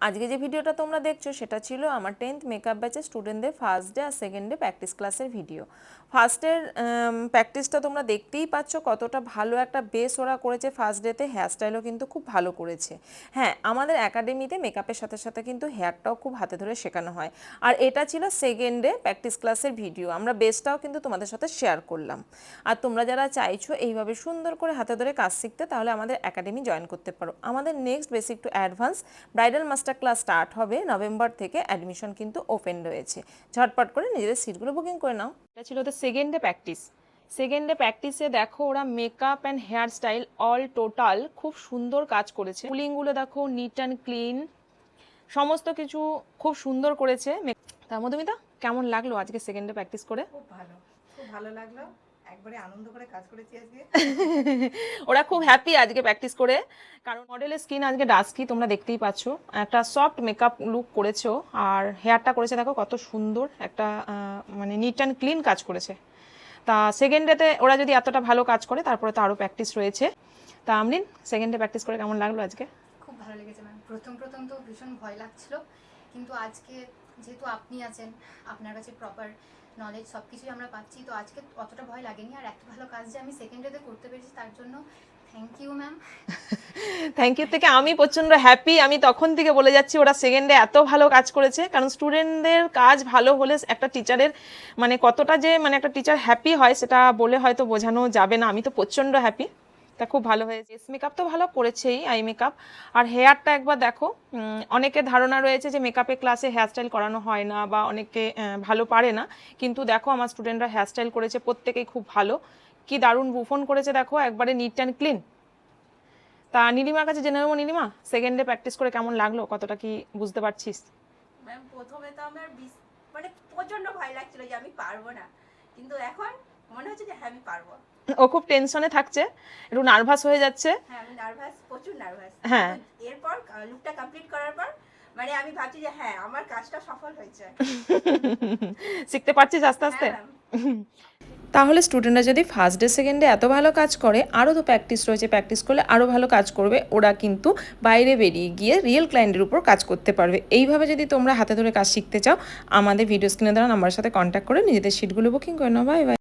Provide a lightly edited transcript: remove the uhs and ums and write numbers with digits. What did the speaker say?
আজকে যে ভিডিওটা তোমরা দেখছো সেটা ছিল আমার 10th মেকআপ ব্যাচের স্টুডেন্টদের ফার্স্ট ডে আর সেকেন্ড ডে প্র্যাকটিস ক্লাসের ভিডিও। ফার্স্টের প্র্যাকটিসটা তোমরা দেখতেই পাচ্ছ কতটা ভালো একটা বেস ওরা করেছে। ফার্স্ট ডেতে হেয়ারস্টাইলও কিন্তু খুব ভালো করেছে। হ্যাঁ, আমাদের একাডেমিতে মেকআপের সাথে সাথে কিন্তু হেয়ারটাও খুব হাতে ধরে শেখানো হয়। আর এটা ছিল সেকেন্ড ডে প্র্যাকটিস ক্লাসের ভিডিও। আমরা বেসটাও কিন্তু তোমাদের সাথে শেয়ার করলাম। আর তোমরা যারা চাইছো এইভাবে সুন্দর করে হাতে ধরে কাজ শিখতে, তাহলে আমাদের একাডেমি জয়েন করতে পারো। আমাদের next basic to advance bridal master class start হবে নভেম্বর থেকে। অ্যাডমিশন কিন্তু ওপেন রয়েছে, ঝটপট করে নিজেদের সিটগুলো বুকিং করে নাও। এটা ছিল ওদের second day practice. Second day প্র্যাকটিসে দেখো ওরা makeup and hairstyle all total খুব সুন্দর কাজ করেছে। পুলিংগুলো দেখো নিট অ্যান্ড ক্লিন, সমস্ত কিছু খুব সুন্দর করেছে। তার মধুমিতা, কেমন লাগলো আজকে সেকেন্ড ডে প্র্যাকটিস করে? খুব ভালো লাগলো, একবারে আনন্দ করে কাজ করেছি আজকে। ওরা খুব হ্যাপি আজকে প্র্যাকটিস করে, কারণ মডেলের স্কিন আজকে ডাস্কি, তোমরা দেখতেই পাচ্ছ। একটা সফট মেকআপ লুক করেছো, আর হেয়ারটা করেছে দেখো কত সুন্দর একটা মানে নিট অ্যান্ড ক্লিন কাজ করেছে। তা সেকেন্ড ডেতে ওরা যদি এতটা ভালো কাজ করে, তারপরে তো আরও প্র্যাকটিস রয়েছে। তা আমরিন, সেকেন্ড ডে প্র্যাকটিস করে কেমন লাগলো আজকে? খুব ভালো লেগেছে ম্যাম। প্রথম তো ভীষণ ভয় লাগছিল, কিন্তু আজকে যেহেতু আপনি আছেন, আপনার কাছে প্রপার নলেজ সব কিছুই আমরা পাচ্ছি, তো আজকে অতটা ভয় লাগেনি। আর এত ভালো কাজ যে আমি সেকেন্ড ডেতে করতে পেরেছি, তার জন্য thank you ma'am. Thank you থেকে আমি প্রচণ্ড হ্যাপি। আমি তখন থেকে বলে যাচ্ছি ওরা সেকেন্ডে এত ভালো কাজ করেছে, কারণ স্টুডেন্টদের কাজ ভালো হলে একটা টিচারের মানে কতটা যে মানে একটা টিচার হ্যাপি হয় সেটা বলে হয়তো বোঝানো যাবে না। আমি তো প্রচণ্ড হ্যাপি, তা খুব ভালো হয়েছে। ফেস মেকআপ তো ভালো করেছেই, আই মেকআপ আর হেয়ারটা একবার দেখো। অনেকের ধারণা রয়েছে যে মেকআপের ক্লাসে হেয়ারস্টাইল করানো হয় না, বা অনেকে ভালো পারে না, কিন্তু দেখো আমার স্টুডেন্টরা হেয়ারস্টাইল করেছে প্রত্যেকেই খুব ভালো। কি দারুণ বুফন করেছে দেখো, একবারে নিট অ্যান্ড ক্লিন। তা নীলিমার কাছে জেনে নেবো, নীলিমা সেকেন্ড ডে প্র্যাকটিস করে কেমন লাগলো, কতটা কি বুঝতে পারছিস? ম্যাম প্রথমে তো আমার মানে প্রচন্ড ভয় লাগছিল যে আমি পারবো না, কিন্তু এখন মনে হচ্ছে যে হ্যাঁ আমি পারবো। ও খুব টেনশনে থাকছে, একটু নার্ভাস হয়ে যাচ্ছে। হ্যাঁ আমি নার্ভাস, প্রচুর নার্ভাস। হ্যাঁ, এরপর লুকটা কমপ্লিট করার পর মানে আমি ভাবছি যে হ্যাঁ আমার কাজটা সফল হয়েছে। শিখতে পারছিস আস্তে আস্তে? তাহলে স্টুডেন্টরা যদি ফার্স্ট ডে সেকেন্ড ডে এত ভালো কাজ করে, আরও তো প্র্যাকটিস রয়েছে, প্র্যাকটিস করলে আরও ভালো কাজ করবে। ওরা কিন্তু বাইরে বেরিয়ে গিয়ে রিয়েল ক্লায়েন্টের উপর কাজ করতে পারবে। এইভাবে যদি তোমরা হাতে ধরে কাজ শিখতে চাও, আমাদের ভিডিও স্ক্রিনে দেওয়া নাম্বারের সাথে কন্ট্যাক্ট করে নিজেদের সিটগুলো বুকিং করে নাও। Bye bye.